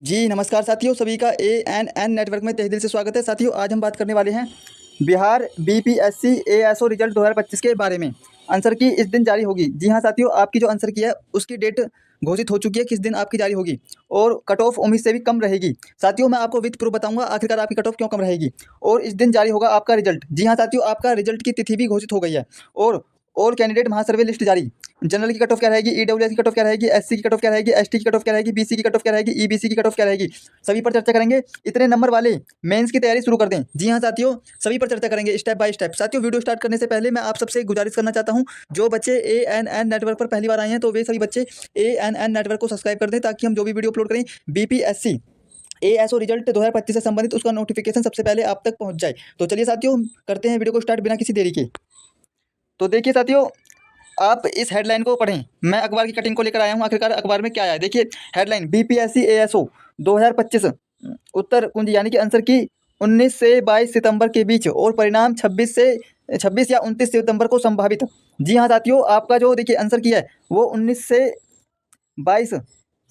जी, नमस्कार साथियों, सभी का एएनएन नेटवर्क में तहे दिल से स्वागत है। साथियों, आज हम बात करने वाले हैं बिहार बीपीएससी एएसओ रिजल्ट 2025 के बारे में। आंसर की इस दिन जारी होगी। जी हाँ साथियों, आपकी जो आंसर की है उसकी डेट घोषित हो चुकी है, किस दिन आपकी जारी होगी और कट ऑफ उम्मीद से भी कम रहेगी। साथियों, मैं आपको विद प्रूफ बताऊंगा आखिरकार आपकी कट ऑफ क्यों कम रहेगी और इस दिन जारी होगा आपका रिजल्ट। जी हाँ साथियों, आपका रिजल्ट की तिथि भी घोषित हो गई है और कैंडिडेट महासर्वे लिस्ट जारी। जनरल की कट ऑफ क्या रहेगी, ईडब्ल्यूएस की कट ऑफ क्या रहेगी, एससी की कट ऑफ क्या रहेगी, एसटी की कट ऑफ क्या रहेगी, बीसी की कट ऑफ क्या रहेगी, ईबीसी की कट ऑफ क्या रहेगी, सभी पर चर्चा करेंगे। इतने नंबर वाले मेंस की तैयारी शुरू कर दें। जी हाँ साथियों, सभी पर चर्चा करेंगे स्टेप बाय स्टेप। साथियों, वीडियो स्टार्ट करने से पहले मैं आप सबसे गुजारिश करना चाहता हूँ, जो बच्चे एएनएन नेटवर्क पर पहली बार आए हैं तो वे सभी बच्चे एएनएन नेटवर्क को सब्सक्राइब कर दें, ताकि हम जो भी वीडियो अपलोड करें बीपीएससी एएसओ रिजल्ट 2025 से संबंधित उसका नोटिफिकेशन सबसे पहले आप तक पहुंच जाए। तो चलिए साथियों, करते हैं वीडियो को स्टार्ट बिना किसी देरी के। तो देखिए साथियों, आप इस हेडलाइन को पढ़ें। मैं अखबार की कटिंग को लेकर आया हूँ, आखिरकार अखबार में क्या आया है। देखिए हेडलाइन, बीपीएससी एएसओ 2025 उत्तर कुंजी यानी कि आंसर की 19 से 22 सितंबर के बीच और परिणाम 26 या 29 सितंबर को संभावित। जी हाँ साथियों, आपका जो देखिए आंसर की है वो 19 से 22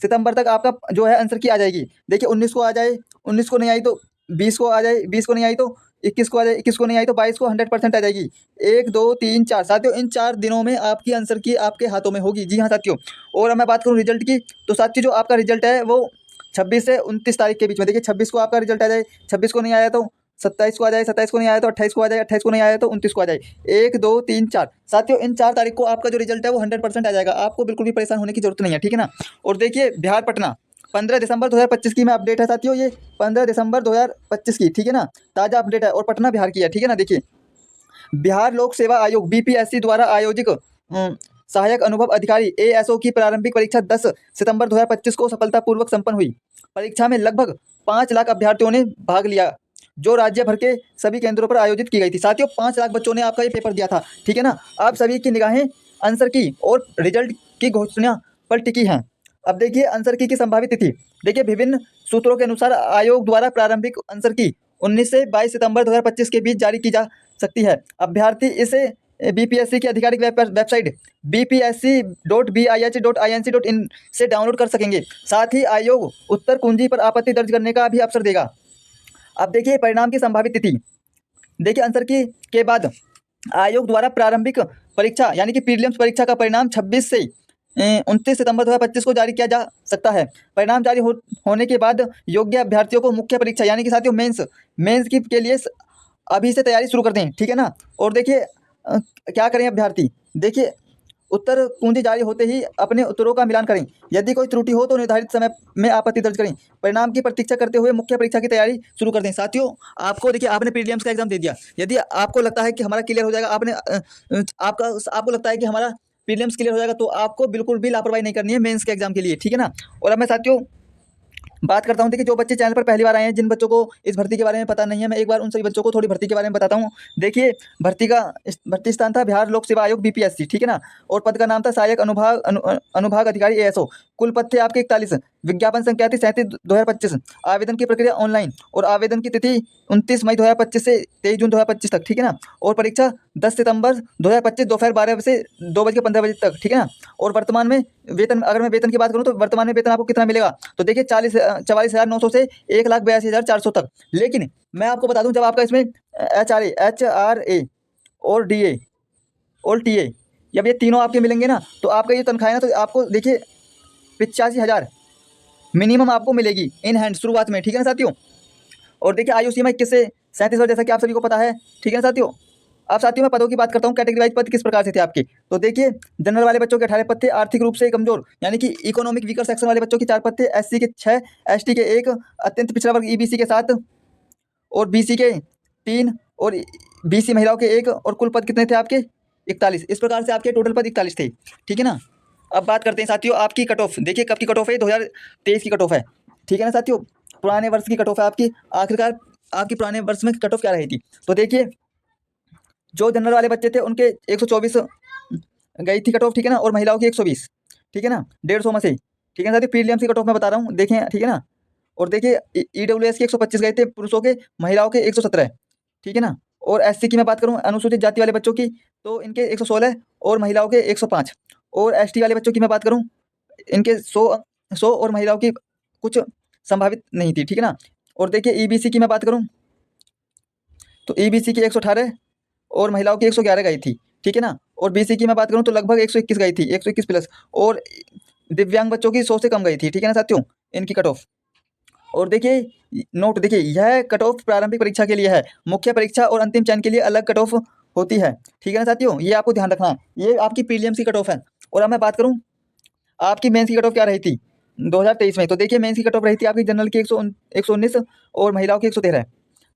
सितंबर तक आपका जो है आंसर की आ जाएगी। देखिए 19 को आ जाए, 19 को नहीं आई तो 20 को आ जाए, 20 को नहीं आई तो 21 को आ जाए, 21 को नहीं आई तो 22 को 100% आ जाएगी। 1 2 3 4 साथियों, इन 4 दिनों में आपकी आंसर की आपके हाथों में होगी। जी हाँ साथियों, और अब मैं बात करूँ रिजल्ट की, तो साथियों जो आपका रिजल्ट है वो 26 से 29 तारीख के बीच में। देखिए 26 को आपका रिजल्ट आ जाए, 26 को नहीं आया तो 27 को आ जाए, 27 को नहीं आया तो 28 को आ जाए, 28 को नहीं आया तो 29 को आ जाए। 1 2 3 4 साथियों, इन 4 तारीख को आपका जो रिजल्ट है वो 100% आ जाएगा। आपको बिल्कुल भी परेशान होने की जरूरत नहीं है, ठीक है ना। और देखिए बिहार पटना 15 दिसंबर 2025 की मैं अपडेट है साथियों, ये 15 दिसंबर 2025 की, ठीक है ना, ताज़ा अपडेट है और पटना बिहार की है, ठीक है ना। देखिए बिहार लोक सेवा आयोग बीपीएससी द्वारा आयोजित सहायक अनुभव अधिकारी एएसओ की प्रारंभिक परीक्षा 10 सितंबर 2025 को सफलतापूर्वक संपन्न हुई। परीक्षा में लगभग 5 लाख अभ्यर्थियों ने भाग लिया, जो राज्य भर के सभी केंद्रों पर आयोजित की गई थी। साथियों 5 लाख बच्चों ने आपका ये पेपर दिया था, ठीक है ना। आप सभी की निगाहें आंसर की और रिजल्ट की घोषणा पर टिकी हैं। अब देखिए आंसर की संभावित तिथि। देखिए विभिन्न सूत्रों के अनुसार आयोग द्वारा प्रारंभिक आंसर की 19 से 22 सितंबर 2025 के बीच जारी की जा सकती है। अभ्यर्थी इसे बीपीएससी की आधिकारिक वेबसाइट bpsc.bih.inc.in से डाउनलोड कर सकेंगे। साथ ही आयोग उत्तर कुंजी पर आपत्ति दर्ज करने का भी अवसर देगा। अब देखिए परिणाम की संभावित तिथि। देखिए आंसर की के बाद आयोग द्वारा प्रारंभिक परीक्षा यानी कि प्रीलिम्स परीक्षा का परिणाम 26 से 29 सितंबर 2025 को जारी किया जा सकता है। परिणाम जारी होने के बाद योग्य अभ्यर्थियों को मुख्य परीक्षा यानी कि साथियों मेंस की के लिए अभी से तैयारी शुरू कर दें, ठीक है ना। और देखिए क्या करें अभ्यर्थी, देखिए उत्तर कुंजी जारी होते ही अपने उत्तरों का मिलान करें। यदि कोई त्रुटि हो तो निर्धारित समय में आपत्ति दर्ज करें। परिणाम की प्रतीक्षा करते हुए मुख्य परीक्षा की तैयारी शुरू कर दें। साथियों आपको देखिए, आपने प्रीलिम्स का एग्जाम दे दिया, यदि आपको लगता है कि हमारा क्लियर हो जाएगा, आपको लगता है कि हमारा प्रीलिम्स क्लियर हो जाएगा, तो आपको बिल्कुल भी लापरवाही नहीं करनी है मेंस के एग्जाम के लिए, ठीक है ना। और अब मैं साथियों बात करता हूँ, देखिए जो बच्चे चैनल पर पहली बार आए हैं, जिन बच्चों को इस भर्ती के बारे में पता नहीं है, मैं एक बार उन सभी बच्चों को थोड़ी भर्ती के बारे में बताता हूँ। देखिए भर्ती स्थान था बिहार लोक सेवा आयोग बीपीएससी, ठीक है ना। और पद का नाम था सहायक अनुभाग अधिकारी एएसओ। कुल पद थे आपके 41। विज्ञापन संख्या थी 37/2025। आवेदन की प्रक्रिया ऑनलाइन और आवेदन की तिथि 29 मई 2025 से 23 जून 2025 तक, ठीक है ना। और परीक्षा 10 सितंबर 2025 दोपहर 12 से 2 बज के 15 बजे तक, ठीक है ना। और वर्तमान में वेतन, अगर मैं वेतन की बात करूँ तो वर्तमान में वेतन आपको कितना मिलेगा, तो देखिए 44,900 से 1,82,400 तक। लेकिन मैं आपको बता दूं, जब आपका इसमें एच आर ए और डी ए और टी ए जब ये तीनों आपके मिलेंगे ना, तो आपका ये तनख्वाह है ना, तो आपको देखिए 85,000 मिनिमम आपको मिलेगी इन हैंड शुरुआत में, ठीक है ना साथियों। और देखिए आयु सीमा 21 से 37 वर्ष, जैसा कि आप सभी को पता है, ठीक है ना साथियों। अब साथियों मैं पदों की बात करता हूँ, कैटेगरी वाइज पद किस प्रकार से थे आपके। तो देखिए जनरल वाले बच्चों के 18 पद थे, आर्थिक रूप से कमजोर यानी कि इकोनॉमिक वीकर सेक्शन वाले बच्चों के 4 पद थे, एससी के 6, एसटी के 1, अत्यंत पिछड़ा वर्ग ईबीसी के 7 और बीसी के 3 और बीसी महिलाओं के 1, और कुल पद कितने थे आपके 41। इस प्रकार से आपके टोटल पद 41 थे, ठीक है ना। अब बात करते हैं साथियों आपकी कट ऑफ। देखिए कब की कट ऑफ है, 2023 की कट ऑफ है, ठीक है ना साथियों। पुराने वर्ष की कट ऑफ है आपकी। आखिरकार आपकी पुराने वर्ष में कट ऑफ क्या रही थी, तो देखिए जो जनरल वाले बच्चे थे उनके 124 गई थी कट ऑफ, ठीक है ना। और महिलाओं की 120, ठीक है ना, 150 में से, ठीक है ना साथियों। प्रीलिम्स की कट ऑफ मैं बता रहा हूँ, देखें, ठीक है ना। और देखिए ईडब्ल्यूएस के 125 गए थे पुरुषों के, महिलाओं के 117, ठीक है ना। और एससी की मैं बात करूँ, अनुसूचित जाति वाले बच्चों की, तो इनके 116 और महिलाओं के 105। और एसटी वाले बच्चों की मैं बात करूँ, इनके 100 और महिलाओं की कुछ संभावित नहीं थी, ठीक है ना। और देखिए ईबीसी की मैं बात करूँ तो ईबीसी की 118 और महिलाओं की 111 गई थी, ठीक है ना। और बीसी की मैं बात करूँ तो लगभग 121 गई थी, 121 प्लस। और दिव्यांग बच्चों की 100 से कम गई थी, ठीक है ना साथियों, इनकी कट ऑफ। और देखिए नोट, देखिए यह कट ऑफ प्रारंभिक परीक्षा के लिए है, मुख्य परीक्षा और अंतिम चयन के लिए अलग कट ऑफ होती है, ठीक है ना साथियों, ये आपको ध्यान रखना है। ये आपकी प्रीलिम्स की कट ऑफ है। और अब मैं बात करूँ आपकी मेंस की कट ऑफ क्या रही थी 2023 में, तो देखिए मेंस की कट ऑफ रही थी आपकी जनरल की 119 और महिलाओं की 113,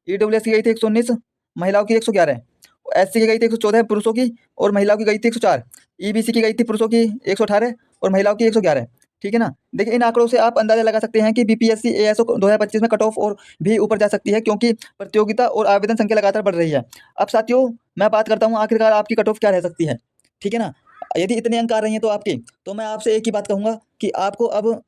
ईडब्ल्यूएस की गई थी 119, महिलाओं की 111, एससी की गई थी 114 पुरुषों की और महिलाओं की गई थी 104, ईबीसी की गई थी पुरुषों की 118 और महिलाओं की 111, ठीक है ना। देखिए इन आंकड़ों से आप अंदाजा लगा सकते हैं कि बीपीएससी एएसओ 2025 में कट ऑफ और भी ऊपर जा सकती है, क्योंकि प्रतियोगिता और आवेदन संख्या लगातार बढ़ रही है। अब साथियों मैं बात करता हूँ आखिरकार आपकी कट ऑफ क्या रह सकती है, ठीक है ना। यदि इतने अंक आ रहे हैं तो आपके, तो मैं आपसे एक ही बात कहूँगा कि आपको अब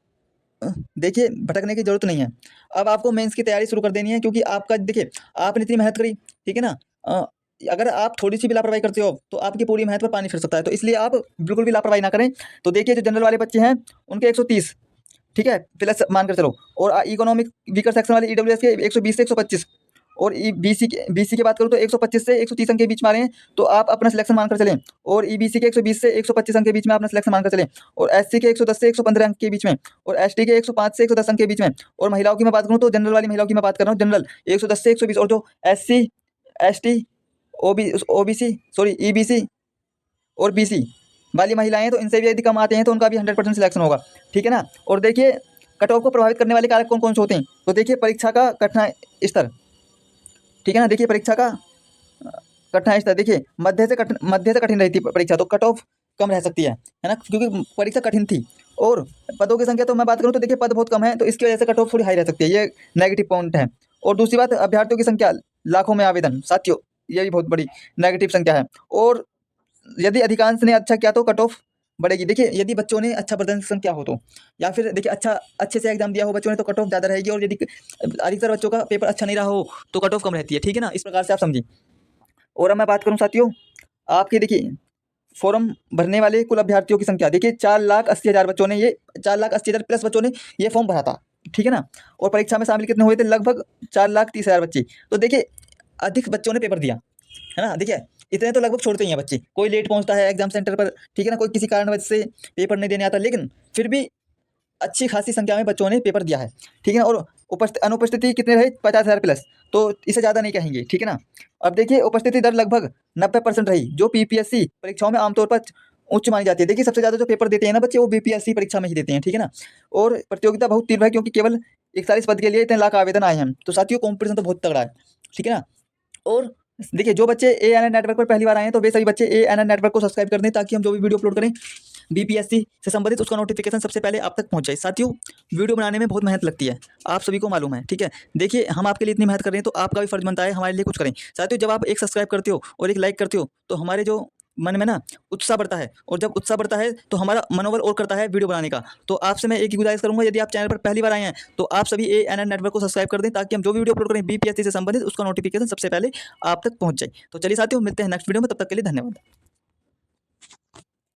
देखिए भटकने की जरूरत नहीं है। अब आपको मेंस की तैयारी शुरू कर देनी है, क्योंकि आपका देखिए आपने इतनी मेहनत करी, ठीक है ना। अगर आप थोड़ी सी भी लापरवाही करते हो तो आपकी पूरी मेहनत पर पानी फिर सकता है, तो इसलिए आप बिल्कुल भी लापरवाही ना करें। तो देखिए जो जनरल वाले बच्चे हैं उनके 130, ठीक है, प्लस मानकर चलो। और इकोनॉमिक वीकर सेक्शन वाले ईडब्ल्यूएस के 120 से 125। और बीसी की बात करूँ तो 125 से 130 अंक के बीच में आ रहे हैं, तो आप अपना सिलेक्शन मानकर चलें। और ईबीसी के 120 से 125 अंक के बीच में अपना सिलेक्शन मानकर चलें। और एससी के 110 से 115 अंक के बीच में। और एसटी के 105 से 110 अंक के बीच में। और महिलाओं की मैं बात करूँ तो जनरल वाली महिलाओं की मैं बात कर रहा हूँ, जनरल 110 से 120। और जो SC, ST, OBC sorry EBC और बीसी वाली महिलाएं हैं, तो इनसे भी यदि कम आते हैं तो उनका भी 100% सिलेक्शन होगा, ठीक है ना। और देखिए कट ऑफ को प्रभावित करने वाले कारक कौन कौन से होते हैं, तो देखिए परीक्षा का कठिनाई स्तर, ठीक है ना। देखिए परीक्षा का कठिनाई स्तर, देखिए मध्य से कठिन रही थी परीक्षा, तो कट ऑफ कम रह सकती है ना, क्योंकि परीक्षा कठिन थी। और पदों की संख्या तो मैं बात करूँ तो देखिए पद बहुत कम है, तो इसकी वजह से कट ऑफ थोड़ी हाई रह सकती है, ये नेगेटिव पॉइंट है। और दूसरी बात, अभ्यर्थियों की संख्या लाखों में आवेदन, साथियों ये भी बहुत बड़ी नेगेटिव संख्या है। और यदि अधिकांश ने अच्छा किया तो कट ऑफ बढ़ेगी। देखिए यदि बच्चों ने अच्छा प्रदर्शन किया हो तो, या फिर देखिए अच्छे से एग्जाम दिया हो बच्चों ने, तो कट ऑफ ज़्यादा रहेगी। और यदि अधिकतर बच्चों का पेपर अच्छा नहीं रहा हो तो कट ऑफ कम रहती है, ठीक है ना। इस प्रकार से आप समझिए। और अब मैं बात करूं साथियों आपकी, देखिए फॉर्म भरने वाले कुल अभ्यर्थियों की संख्या, देखिए 4,80,000 बच्चों ने, ये 4,80,000 प्लस बच्चों ने ये फॉर्म भरा था, ठीक है ना। और परीक्षा में शामिल कितने हुए थे, लगभग 4,30,000 बच्चे। तो देखिए अधिक बच्चों ने पेपर दिया है ना। देखिए इतने तो लगभग छोड़ते ही हैं बच्चे, कोई लेट पहुंचता है एग्जाम सेंटर पर, ठीक है ना, कोई किसी कारणवश से पेपर नहीं देने आता, लेकिन फिर भी अच्छी खासी संख्या में बच्चों ने पेपर दिया है, ठीक है ना। और अनुपस्थिति कितने रहे, 50,000 प्लस, तो इसे ज़्यादा नहीं कहेंगे, ठीक है ना। अब देखिए उपस्थिति दर लगभग 90% रही, जो पीपीएससी परीक्षाओं में आमतौर पर उच्च मानी जाती है। देखिए सबसे ज़्यादा जो पेपर देते हैं ना बच्चे, वो बीपीएससी परीक्षा में ही देते हैं, ठीक है ना। और प्रतियोगिता बहुत तीव्र है, क्योंकि केवल 41 पद के लिए इतने लाख आवेदन आए हैं, तो साथियों कॉम्पिटिशन तो बहुत तगड़ा है, ठीक है ना। और देखिए जो बच्चे एएनएन नेटवर्क पर पहली बार आए हैं, तो वे सभी बच्चे एएनएन नेटवर्क को सब्सक्राइब कर दें, ताकि हम जो भी वीडियो अपलोड करें बीपीएससी से संबंधित उसका नोटिफिकेशन सबसे पहले आप तक पहुंच जाए। साथियों वीडियो बनाने में बहुत मेहनत लगती है, आप सभी को मालूम है, ठीक है। देखिए हम आपके लिए इतनी मेहनत कर रहे हैं, तो आपका भी फर्ज बनता है हमारे लिए कुछ करें। साथियों जब आप एक सब्सक्राइब करते हो और एक लाइक करते हो, तो हमारे जो मन में ना उत्साह बढ़ता है, और जब उत्साह बढ़ता है तो हमारा मनोबल और करता है वीडियो बनाने का। तो आपसे मैं एक ही गुजारिश करूंगा, यदि आप चैनल पर पहली बार आए हैं तो आप सभी एएनएन नेटवर्क को सब्सक्राइब कर दें, ताकि हम जो भी वीडियो अपलोड करें बीपीएससी से संबंधित उसका नोटिफिकेशन सबसे पहले आप तक पहुंच जाए। तो चलिए साथियों मिलते हैं नेक्स्ट वीडियो में, तब तक के लिए धन्यवाद।